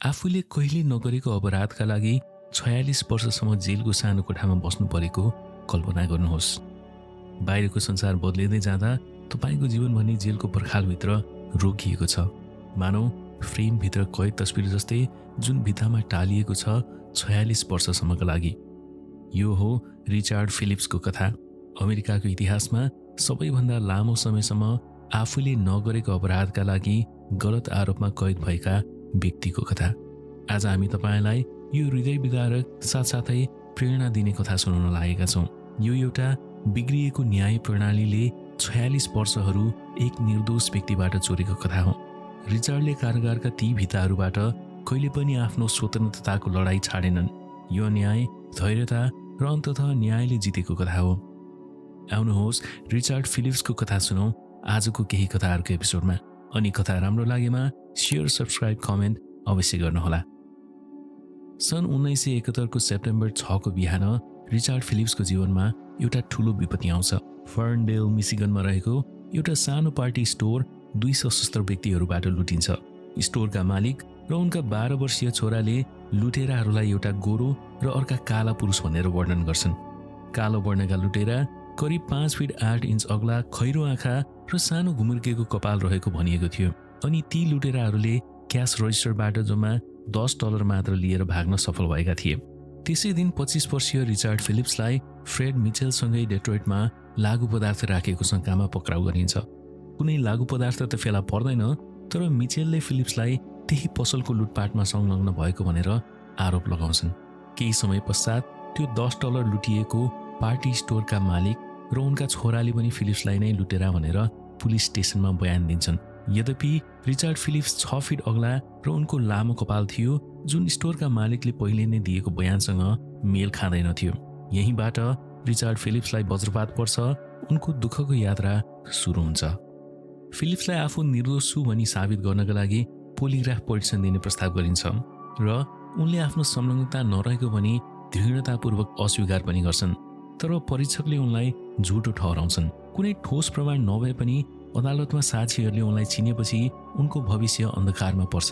आफूले कहिले नगरेको अपराधका लागि 46 वर्षसम्म जेलको सानो कोठामा बस्नु परेको कल्पना गर्नुहोस्। बाहिरको संसार बदलिँदै जाँदा तपाईको जीवन भने जेलको पर्खालभित्र रोकिएको छ। मानौ फ्रेमभित्र कैद तस्बिर जस्तै जुन भित्तामा टालिएको छ 46 वर्षसम्मका लागि। यो हो रिचार्ड फिलिप्सको कथा। अमेरिकाको इतिहासमा सबैभन्दा लामो समयसम्म आफूले नगरेको अपराधका लागि गलत आरोपमा कैद भएका व्यक्तिको कथा। आज हामी तपाईलाई यो हृदय विदारक साथसाथै प्रेरणा दिने कथा सुनाउन लागेका छौँ। यो एउटा बिग्रिएको न्याय प्रणालीले 46 वर्षहरू एक निर्दोष व्यक्तिबाट चोरेको कथा हो। रिचार्डले कारागारका ती भित्ताहरूबाट कहिले पनि आफ्नो स्वतन्त्रताको लडाईँ छाडेनन्। यो न्याय, धैर्यता र अन्ततः न्यायले जितेको कथा हो। आउनुहोस् रिचार्ड फिलिप्सको कथा सुनौँ आजको केही कथाहरूको एपिसोडमा। अनि कथा राम्रो लागेमा शेयर, सब्सक्राइब, कमेन्ट अवश्य गर्नुहोला। सन् 1971 को सेप्टेम्बर 6 को बिहान रिचार्ड फिलिप्सको जीवनमा एउटा ठूलो विपत्ति आउँछ। फर्नडेल, मिशिगनमा रहेको एउटा सानो पार्टी स्टोर 2 सशस्त्र व्यक्तिहरूबाट लुटिन्छ। स्टोरका मालिक र उनका 12 वर्षीय छोराले लुटेराहरूलाई एउटा गोरो र अर्का काला पुरुष भनेर वर्णन गर्छन्। कालो वर्णका लुटेरा करिब 5 फिट 8 इन्च अग्ला, खैरो आँखा र सानो घुमुर्केको कपाल रहेको भनिएको थियो। अनि ती लुटेराहरूले क्यास रजिस्टरबाट जम्मा $10 मात्र लिएर भाग्न सफल भएका थिए। त्यसै दिन 25 वर्षीय रिचार्ड फिलिप्सलाई फ्रेड मिचेलसँगै डेट्रोइटमा लागु पदार्थ राखेको शङ्कामा पक्राउ गरिन्छ। कुनै लागु पदार्थ त फेला पर्दैन, तर मिचेलले फिलिप्सलाई त्यही पसलको लुटपाटमा संलग्न भएको भनेर आरोप लगाउँछन्। केही समय पश्चात त्यो $10 लुटिएको पार्टी स्टोरका मालिक र उनका छोराले पनि फिलिप्सलाई नै लुटेरा भनेर पुलिस स्टेसनमा बयान दिन्छन्। यद्यपि रिचार्ड फिलिप्स 6 फिट अग्ला र उनको लामो कपाल थियो, जुन स्टोरका मालिकले पहिले नै दिएको बयानसँग मेल खाँदैन थियो। यहीँबाट रिचार्ड फिलिप्सलाई वज्रपात पर्छ। उनको दुःखको यात्रा सुरु हुन्छ। फिलिप्सलाई आफू निर्दोष छु भनी साबित गर्नका लागि पोलिग्राफ परीक्षण दिने प्रस्ताव गरिन्छ र उनले आफ्नो संलग्नता नरहेको भनी दृढतापूर्वक अस्वीकार पनि गर्छन्। तर परीक्षकले उनलाई झुटो ठहराउँछन्। कुनै ठोस प्रमाण नभए पनि अदालतमा साक्षीहरूले उनलाई चिनेपछि उनको भविष्य अन्धकारमा पर्छ।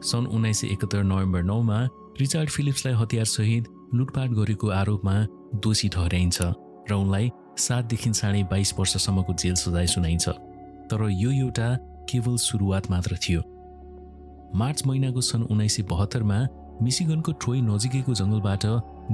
सन् 1971 नोभेम्बर 9 मा रिचार्ड फिलिप्सलाई हतियारसहित लुटपाट गरेको आरोपमा दोषी ठहराइन्छ र उनलाई 7 देखि 22.5 वर्षसम्मको जेल सजाय सुनाइन्छ। तर यो एउटा केवल सुरुवात मात्र थियो। मार्च महिनाको सन् 1972 मा मिशिगनको ट्रोय नजिकैको जंगलबाट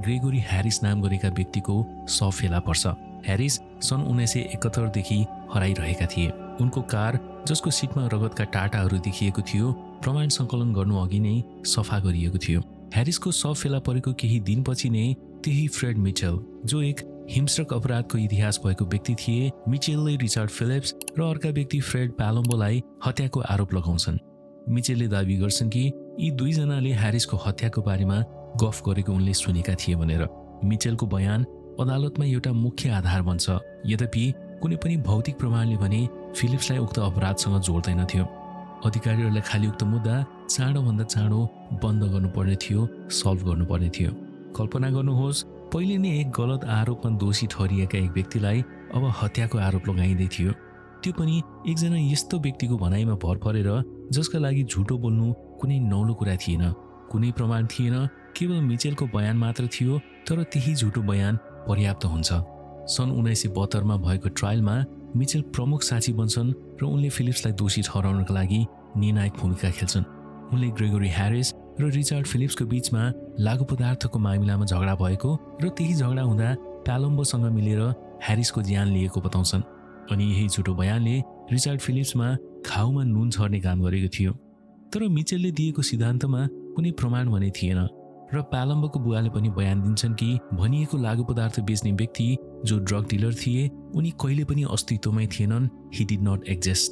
ग्रेगोरी ह्यारिस नाम गरेका व्यक्तिको शव फेला पर्छ। ह्यारिस सन् 1971 देखि हराइरहेका थिए। उनको कार, जसको सिटमा रगतका टाटाहरू देखिएको थियो, प्रमाण सङ्कलन गर्नु अघि नै सफा गरिएको थियो। ह्यारिसको शव फेला परेको केही दिनपछि नै त्यही फ्रेड मिचेल, जो एक हिंस्रक अपराधको इतिहास भएको व्यक्ति थिए, मिचेलले रिचार्ड फिलिप्स र अर्का व्यक्ति फ्रेड पालोम्बोलाई हत्याको आरोप लगाउँछन्। मिचेलले दाबी गर्छन् कि यी दुईजनाले ह्यारिसको हत्याको बारेमा गफ गरेको उनले सुनेका थिए भनेर। मिचेलको बयान अदालतमा एउटा मुख्य आधार बन्छ। यद्यपि कुनै पनि भौतिक प्रमाणले भने फिलिप्सलाई उक्त अपराधसँग जोड्दैनथ्यो। अधिकारीहरूले खाली उक्त मुद्दा चाँडोभन्दा चाँडो बन्द गर्नुपर्ने थियो, सल्भ गर्नुपर्ने थियो। कल्पना गर्नुहोस्, पहिले नै एक गलत आरोपमा दोषी ठहरिएका एक व्यक्तिलाई अब हत्याको आरोप लगाइँदै थियो। त्यो पनि एकजना यस्तो व्यक्तिको भनाइमा भर परेर जसका लागि झुटो बोल्नु कुनै नौलो कुरा थिएन। कुनै प्रमाण थिएन, केवल मिचेलको बयान मात्र थियो। तर त्यही झुटो बयान पर्याप्त हुन्छ। सन् 1972 मा भएको ट्रायलमा मिचेल प्रमुख साक्षी बन्छन् र उनले फिलिप्सलाई दोषी ठहराउनका लागि निर्णायक भूमिका खेल्छन्। उनले ग्रेगोरी ह्यारिस र रिचार्ड फिलिप्सको बीचमा लागु पदार्थको मामिलामा झगडा भएको र त्यही झगडा हुँदा पालोम्बोसँग मिलेर ह्यारिसको ज्यान लिएको बताउँछन्। अनि यही झुटो बयानले रिचार्ड फिलिप्समा घाउमा नुन छर्ने काम गरेको थियो। तर मिचेलले दिएको सिद्धान्तमा कुनै प्रमाण भने थिएन र पालोम्बोको बुवाले पनि बयान दिन्छन् कि भनिएको लागु पदार्थ बेच्ने व्यक्ति जो ड्रग डिलर थिए, उनी कहिले पनि अस्तित्वमै थिएनन्। He did not exist.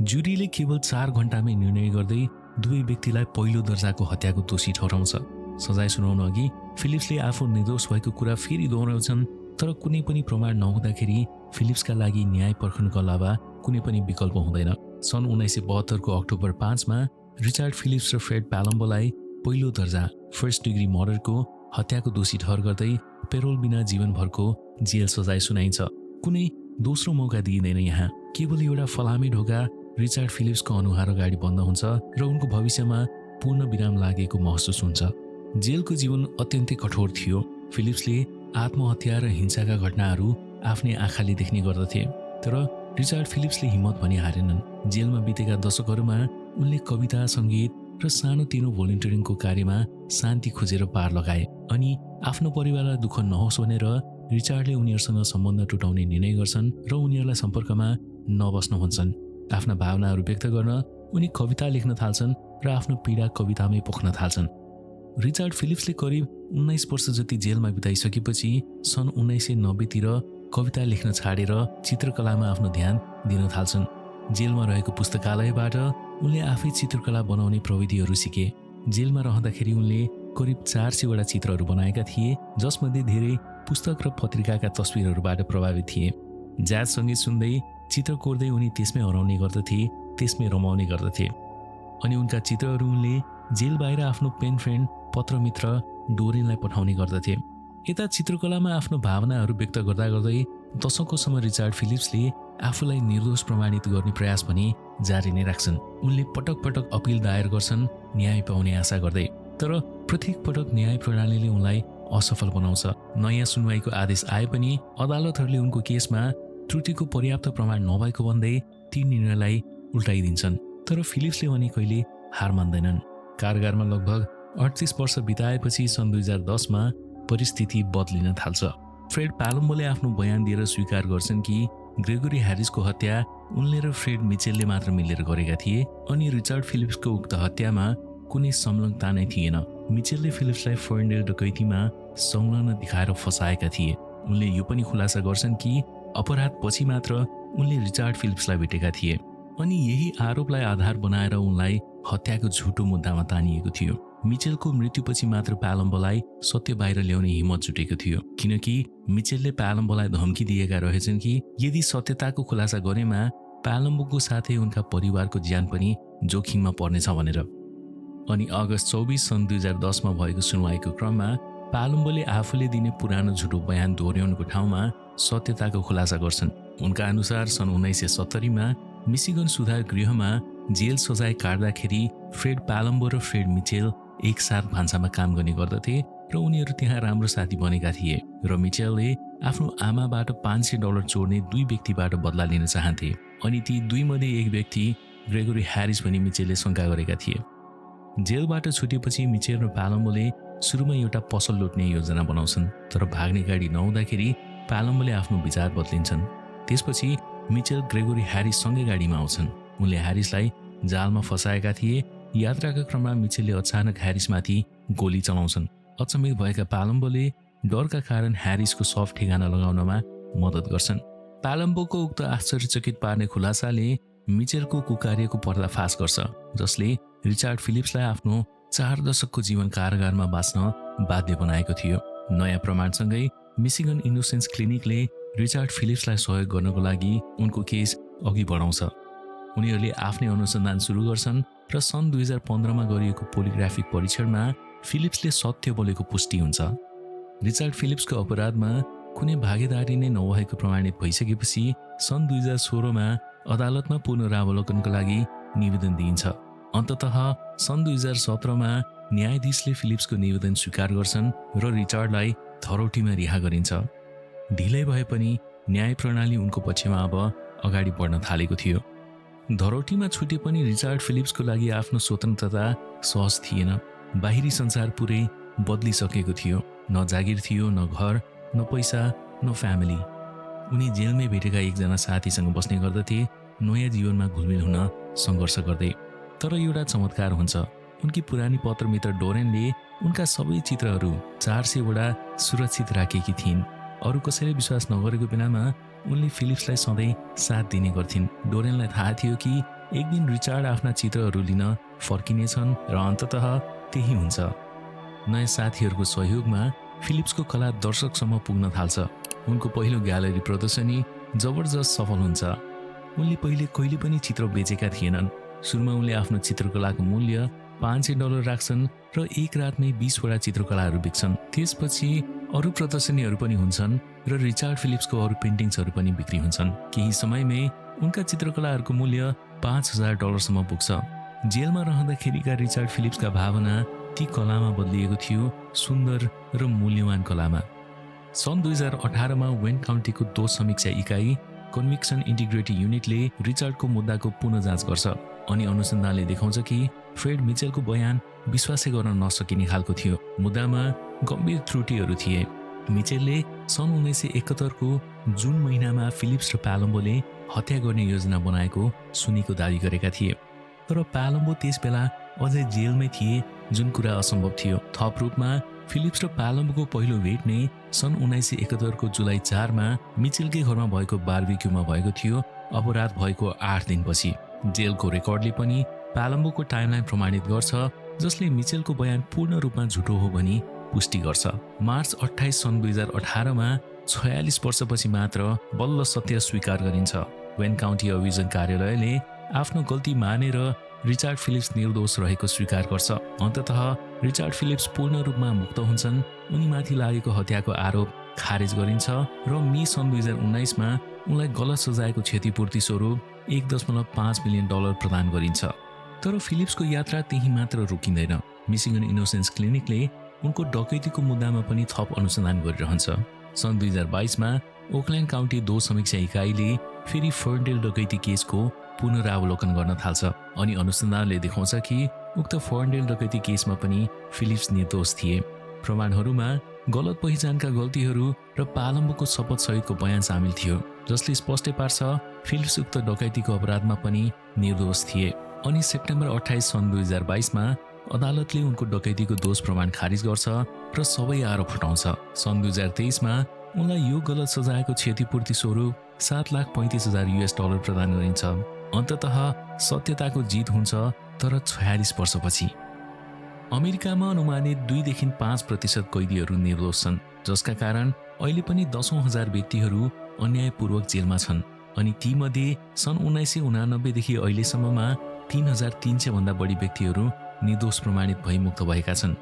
जुरीले केवल 4 घण्टामै निर्णय गर्दै दुवै व्यक्तिलाई पहिलो दर्जाको हत्याको दोषी ठहराउँछ। सजाय सुनाउन अघि फिलिप्सले आफू निर्दोष भएको कुरा फेरि दोहोऱ्याउँछन्। तर कुनै पनि प्रमाण नहुँदाखेरि फिलिप्सका लागि न्याय पर्खनुको अलावा कुनै पनि विकल्प हुँदैन। सन् 1972 को अक्टोबर 5 मा रिचार्ड फिलिप्स र फ्रेड पालोम्बोलाई पहिलो दर्जा फर्स्ट डिग्री मर्डरको हत्याको दोषी ठहर गर्दै पेरोल बिना जीवनभरको जेल सजाय सुनाइन्छ। कुनै दोस्रो मौका दिइँदैन। यहाँ केवल एउटा फलामे ढोका रिचार्ड फिलिप्सको अनुहार अगाडि बन्द हुन्छ र उनको भविष्यमा पूर्ण विराम लागेको महसुस हुन्छ। जेलको जीवन अत्यन्तै कठोर थियो। फिलिप्सले आत्महत्या र हिंसाका घटनाहरू आफ्नै आँखाले देख्ने गर्दथे। तर रिचार्ड फिलिप्सले हिम्मत भनी हारेनन्। जेलमा बितेका दशकहरूमा उनले कविता, सङ्गीत र सानोतिनो भोलिन्टियरिङको कार्यमा शान्ति खोजेर पार लगाए। अनि आफ्नो परिवारलाई दुःख नहोस् भनेर रिचार्डले उनीहरूसँग सम्बन्ध टुटाउने निर्णय गर्छन् र उनीहरूलाई सम्पर्कमा नबस्न भन्छन्। आफ्ना भावनाहरू व्यक्त गर्न उनी कविता लेख्न थाल्छन् र आफ्नो पीडा कवितामै पोख्न थाल्छन्। रिचार्ड फिलिप्सले करिब 19 वर्ष जति जेलमा बिताइसकेपछि सन् 1990 तिर कविता लेख्न छाडेर चित्रकलामा आफ्नो ध्यान दिन थाल्छन्। जेलमा रहेको पुस्तकालयबाट उनले आफै चित्रकला बनाउने प्रविधिहरू सिके। जेलमा रहँदाखेरि उनले करिब 400 वटा चित्रहरू बनाएका थिए, जसमध्ये धेरै पुस्तक र पत्रिकाका तस्विरहरूबाट प्रभावित थिए। ज्याज सङ्गीत सुन्दै चित्र कोर्दै उनी त्यसमै हराउने गर्दथे, त्यसमै रमाउने गर्दथे। अनि उनका चित्रहरू उनले जेल बाहिर आफ्नो पेन फ्रेन्ड, पत्रमित्र डोरेनलाई पठाउने गर्दथे। यता चित्रकलामा आफ्नो भावनाहरू व्यक्त गर्दा गर्दै दशकौँसम्म रिचार्ड फिलिप्सले आफूलाई निर्दोष प्रमाणित गर्ने प्रयास पनि जारी नै राख्छन्। उनले पटक पटक अपिल दायर गर्छन्, न्याय पाउने आशा गर्दै। तर प्रत्येक पटक न्याय प्रणालीले उनलाई असफल बनाउँछ। नयाँ सुनवाईको आदेश आए पनि अदालतहरूले उनको केसमा त्रुटिको पर्याप्त प्रमाण नभएको भन्दै ती निर्णयलाई उल्टाइदिन्छन्। तर फिलिप्सले भने कहिले हार मान्दैनन्। कारागारमा लगभग 38 वर्ष बिताएपछि सन् 2010 मा परिस्थिति बदलिन थाल्छ। फ्रेड पालोम्बोले आफ्नो बयान दिएर स्वीकार गर्छन् कि ग्रेगोरी ह्यारिसको हत्या उनले र फ्रेड मिचेलले मात्र मिलेर गरेका थिए अनि रिचार्ड फिलिप्सको उक्त हत्यामा कुनै संलग्नता नै थिएन। मिचेलले फिलिप्सलाई फर्नेल डकैतीमा संलग्न देखाएर फसाएका थिए। उनले यो पनि खुलासा गर्छन् कि अपराध पछि मात्र उनले रिचार्ड फिलिप्सलाई भेटेका थिए अनि यही आरोपलाई आधार बनाएर उनलाई हत्याको झुटो मुद्दामा तानिएको थियो। मिचेलको मृत्युपछि मात्र पालोम्बोलाई सत्य बाहिर ल्याउने हिम्मत जुटेको थियो, किनकि मिचेलले पालोम्बोलाई धम्की दिएका रहेछन् कि यदि सत्यताको खुलासा गरेमा पालोम्बोको साथै उनका परिवारको ज्यान पनि जोखिममा पर्नेछ भनेर। अनि अगस्त 24 सन् 2010 मा भएको सुनवाईको क्रममा पालोम्बोले आफूले दिने पुरानो झुटो बयान दोहोर्याउनुको ठाउँमा सत्यताको खुलासा गर्छन्। उनका अनुसार सन् 1970 मा मिशिगन सुधार गृहमा जेल सजाय काट्दाखेरि फ्रेड पालोम्बो र फ्रेड मिचेल एकसाथ भान्सामा काम गर्ने गर्दथे र उनीहरू त्यहाँ राम्रो साथी बनेका थिए र मिचेलले आफ्नो आमाबाट $500 चोर्ने 2 व्यक्तिबाट बदला लिन चाहन्थे अनि ती 2 मध्ये एक व्यक्ति ग्रेगोरी ह्यारिस भनी मिचेलले शङ्का गरेका थिए। जेलबाट छुटेपछि मिचेल र पालोम्बोले सुरुमा एउटा पसल लुट्ने योजना बनाउँछन्, तर भाग्ने गाडी नहुँदाखेरि पालोम्बोले आफ्नो विचार बदलिन्छन्। त्यसपछि मिचेल ग्रेगोरी ह्यारिससँगै गाडीमा आउँछन्। उनले ह्यारिसलाई जालमा फसाएका थिए। यात्राका क्रममा मिचेलले अचानक ह्यारिसमाथि गोली चलाउँछन्। अचम्मित भएका पालोम्बोले डरका कारण ह्यारिसको शव ठेगाना लगाउनमा मद्दत गर्छन्। पालोम्बोको उक्त आश्चर्यचकित पार्ने खुलासाले मिचेलको कुकार्यको पर्दाफास गर्छ, जसले रिचार्ड फिलिप्सलाई आफ्नो 4 दशकको जीवन कारागारमा बाँच्न बाध्य बनाएको थियो। नयाँ प्रमाणसँगै मिशिगन इनोसेन्स क्लिनिकले रिचार्ड फिलिप्सलाई सहयोग गर्नको लागि उनको केस अघि बढाउँछ। उनीहरूले आफ्नै अनुसन्धान सुरु गर्छन् र सन् 2015 मा गरिएको पोलिग्राफिक परीक्षणमा फिलिप्सले सत्य बोलेको पुष्टि हुन्छ। रिचार्ड फिलिप्सको अपराधमा कुनै भागीदारी नै नभएको प्रमाणित भइसकेपछि सन् 2016 मा अदालतमा पुनरावलोकनको लागि निवेदन दिइन्छ। अन्ततः सन् 2017 मा न्यायाधीशले फिलिप्सको निवेदन स्वीकार गर्छन् र रिचार्डलाई थरौटीमा रिहा गरिन्छ। ढिलै भए पनि न्याय प्रणाली उनको पक्षमा अब अगाडि बढ्न थालेको थियो। धरौटीमा छुटे पनि रिचार्ड फिलिप्सको लागि आफ्नो स्वतन्त्रता सहज थिएन। बाहिरी संसार पुरै बदलिसकेको थियो। न जागिर थियो, न घर, न पैसा, न फ्यामिली। उनी जेलमै भेटेका एकजना साथीसँग बस्ने गर्दथे, नयाँ जीवनमा घुलमिल हुन सङ्घर्ष गर्दै। तर एउटा चमत्कार हुन्छ। उनकी पुरानी पत्रमित्र डोरेनले उनका सबै चित्रहरू 400 वटा सुरक्षित राखेकी थिइन्। अरू कसैले विश्वास नगरेको बेलामा उनले फिलिप्सलाई सधैँ साथ दिने गर्थिन्। डोरेनलाई थाहा थियो कि एक दिन रिचार्ड आफ्ना चित्रहरू लिन फर्किनेछन् र अन्ततः त्यही हुन्छ। नयाँ साथीहरूको सहयोगमा फिलिप्सको कला दर्शकसम्म पुग्न थाल्छ। उनको पहिलो ग्यालरी प्रदर्शनी जबरजस्त सफल हुन्छ। उनले पहिले कहिले पनि चित्र बेचेका थिएनन्। सुरुमा उनले आफ्नो चित्रकलाको मूल्य $500 राख्छन् र एक रातमै 20 वटा चित्रकलाहरू बिक्छन्। त्यसपछि अरू प्रदर्शनीहरू पनि हुन्छन् र रिचार्ड फिलिप्सको अरू पेन्टिङ्सहरू पनि बिक्री हुन्छन्। केही समयमै उनका चित्रकलाहरूको मूल्य $5000 सम्म पुग्छ। जेलमा रहँदाखेरिका रिचार्ड फिलिप्सका भावना ती कलामा बदलिएको थियो, सुन्दर र मूल्यवान कलामा। सन् 2018मा वेन काउन्टीको दोष समीक्षा इकाइ कन्भिक्सन इन्टिग्रिटी युनिटले रिचार्डको मुद्दाको पुनः जाँच गर्छ अनि अनुसन्धानले देखाउँछ कि फ्रेड मिचेलको बयान विश्वासै गर्न नसकिने खालको थियो। मुद्दामा गम्भीर त्रुटिहरू थिए। मिचेलले सन् 1971को जुन महिनामा फिलिप्स र पालम्बोले हत्या गर्ने योजना बनाएको सुनीको दावी गरेका थिए, तर पालम्बो त्यसबेला अझै जेलमै थिए, जुन कुरा असम्भव थियो। थप रूपमा फिलिप्स र पालम्बोको पहिलो भेट नै सन् 1971को जुलाई 4मा मिचेलकै घरमा भएको बारबिक्यूमा भएको थियो, अपराध भएको 8 दिनपछि। जेलको रेकर्डले पनि पालम्बोको टाइमलाइन प्रमाणित गर्छ, जसले मिचेलको बयान पूर्ण रूपमा झुटो हो भनी पुष्टि गर्छ। मार्च 28 सन् 2018मा 46 वर्षपछि मात्र बल्ल सत्य स्वीकार गरिन्छ। वेन काउन्टी अभियोजन कार्यालयले आफ्नो गल्ती मानेर रिचार्ड फिलिप्स निर्दोष रहेको स्वीकार गर्छ। अन्ततः रिचार्ड फिलिप्स पूर्ण रूपमा मुक्त हुन्छन्। उनीमाथि लागेको हत्याको आरोप खारेज गरिन्छ र मे सन् 2019मा उनलाई गलत सजायको क्षतिपूर्ति स्वरूप $1.5 मिलियन प्रदान गरिन्छ। तर फिलिप्सको यात्रा त्यही मात्र रोकिँदैन। मिशिगन इनोसेन्स क्लिनिकले उनको डकैतीको मुद्दामा पनि थप अनुसन्धान गरिरहन्छ। सन् 2022मा ओकल्यान्ड काउन्टी दोष समीक्षा इकाइले फेरि फर्नडेल डकैती केसको पुनरावलोकन गर्न थाल्छ अनि अनुसन्धानले देखाउँछ कि उक्त फर्नडेल डकैती केसमा पनि फिलिप्स निर्दोष थिए। प्रमाणहरूमा गलत पहिचानका गल्तीहरू र पालम्बोको शपथ सहितको बयान सामेल थियो, जसले स्पष्ट पार्छ फिलिप्स उक्त डकैतीको अपराधमा पनि निर्दोष थिए। अनि सेप्टेम्बर 28 सन् 2022मा अदालतले उनको डकैतीको दोष प्रमाण खारिज गर्छ र सबै आरोप हटाउँछ। सन् 2023मा उनलाई यो गलत सजायको क्षतिपूर्ति स्वरूप $7,35,000 प्रदान गरिन्छ। अन्ततः सत्यताको जित हुन्छ, तर 46 वर्षपछि। अमेरिकामा अनुमानित 2 देखि 5% कैदीहरू निर्दोष छन्, जसका कारण अहिले पनि 10,000 व्यक्तिहरू अन्यायपूर्वक जेलमा छन् अनि तीमध्ये सन् 1989 देखि अहिलेसम्ममा 3,300 भन्दा बढी व्यक्तिहरू निर्दोष प्रमाणित भई मुक्त भएका छन्।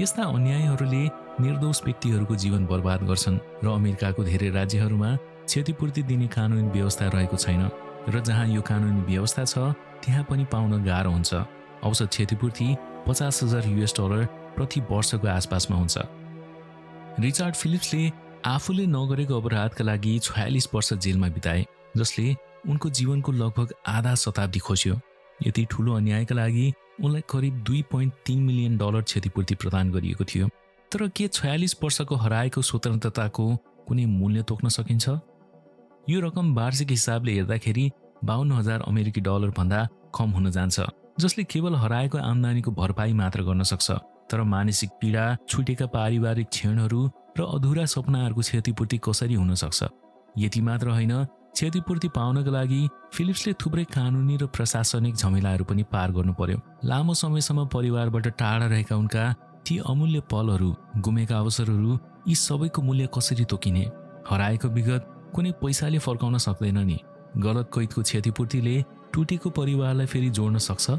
यस्ता अन्यायहरूले निर्दोष व्यक्तिहरूको जीवन बर्बाद गर्छन् र अमेरिकाको धेरै राज्यहरूमा क्षतिपूर्ति दिने कानुनी व्यवस्था रहेको छैन र जहाँ यो कानुनी व्यवस्था छ त्यहाँ पनि पाउन गाह्रो हुन्छ। औसत क्षतिपूर्ति $50,000 प्रति वर्षको आसपासमा हुन्छ। रिचार्ड फिलिप्सले आफूले नगरेको अपराधका लागि 46 वर्ष जेलमा बिताए, जसले उनको जीवनको लगभग आधा शताब्दी खोज्यो। यति ठूलो अन्यायका लागि उनलाई करिब $2.3 मिलियन क्षतिपूर्ति प्रदान गरिएको थियो। तर के 46 वर्षको हराएको स्वतन्त्रताको कुनै मूल्य तोक्न सकिन्छ? यो रकम वार्षिक हिसाबले हेर्दाखेरि $52,000 भन्दा कम हुन जान्छ, जसले केवल हराएको आम्दानीको भरपाई मात्र गर्न सक्छ। तर मानसिक पीडा, छुटेका पारिवारिक क्षणहरू र अधुरा सपनाहरूको क्षतिपूर्ति कसरी हुन सक्छ? यति मात्र होइन, क्षतिपूर्ति पाउनका लागि फिलिप्सले थुप्रै कानुनी र प्रशासनिक झमेलाहरू पनि पार गर्नु पर्यो। लामो समयसम्म परिवारबाट टाढा रहेका उनका ती अमूल्य पलहरू, गुमेका अवसरहरू, यी सबैको मूल्य कसरी तोकिने? हराएको विगत कुनै पैसाले फर्काउन सक्दैन नि। गलत कैदको क्षतिपूर्तिले टुटेको परिवारलाई फेरि जोड्न सक्छ?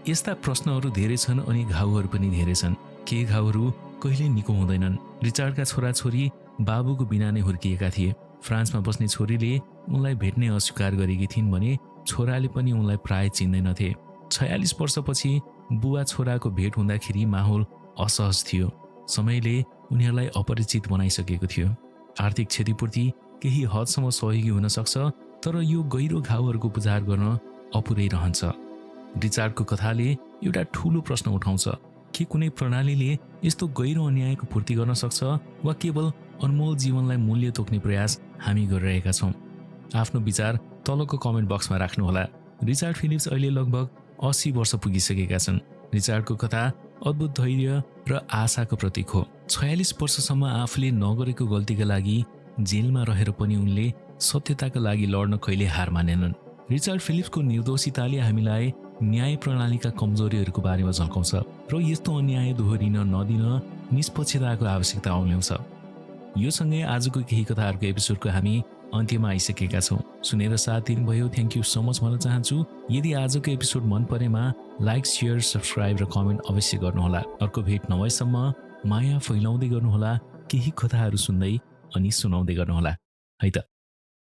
यस्ता प्रश्नहरू धेरै छन् अनि घाउहरू पनि धेरै छन्। केही घाउहरू कहिले निको हुँदैनन्। रिचार्डका छोराछोरी बाबुको बिना नै हुर्किएका थिए। फ्रान्समा बस्ने छोरीले उनलाई भेट्नै अस्वीकार गरेकी थिइन् भने छोराले पनि उनलाई प्राय चिन्दैनथे। 46 वर्षपछि बुवा छोराको भेट हुँदाखेरि माहौल असहज थियो। समयले उनीहरूलाई अपरिचित बनाइसकेको थियो। आर्थिक क्षतिपूर्ति केही हदसम्म सहयोगी हुन सक्छ, तर यो गहिरो घाउहरूको उपचार गर्न अपुरै रहन्छ। रिचार्डको कथाले एउटा ठूलो प्रश्न उठाउँछ, के कुनै प्रणालीले यस्तो गहिरो अन्यायको पूर्ति गर्न सक्छ वा केवल अनमोल जीवनलाई मूल्य तोक्ने प्रयास हामी गरिरहेका छौँ? आफ्नो विचार तलको कमेन्ट बक्समा राख्नुहोला। रिचार्ड फिलिप्स अहिले लगभग 80 वर्ष पुगिसकेका छन्। रिचार्डको कथा अद्भुत धैर्य र आशाको प्रतीक हो। 46 वर्षसम्म आफूले नगरेको गल्तीका लागि जेलमा रहेर पनि उनले सत्यताका लागि लड्न कहिले हार मानेनन्। रिचार्ड फिलिप्सको निर्दोषिताले हामीलाई न्याय प्रणालीका कमजोरीहरूको बारेमा झल्काउँछ र यस्तो अन्याय दोहोरिन नदिन निष्पक्षताको आवश्यकता आउँछ। यो सँगै आजको केही कथाहरूको एपिसोडको हामी अन्त्यमा आइसकेका छौँ। सुनेर साथ दिनुभयो, थ्याङ्क यू सो मच भन्न चाहन्छु। यदि आजको एपिसोड मन परेमा लाइक, सेयर, सब्सक्राइब र कमेन्ट अवश्य गर्नुहोला। अर्को भेट नभएसम्म माया फैलाउँदै गर्नुहोला, केही कथाहरू सुन्दै अनि सुनाउँदै गर्नुहोला है त।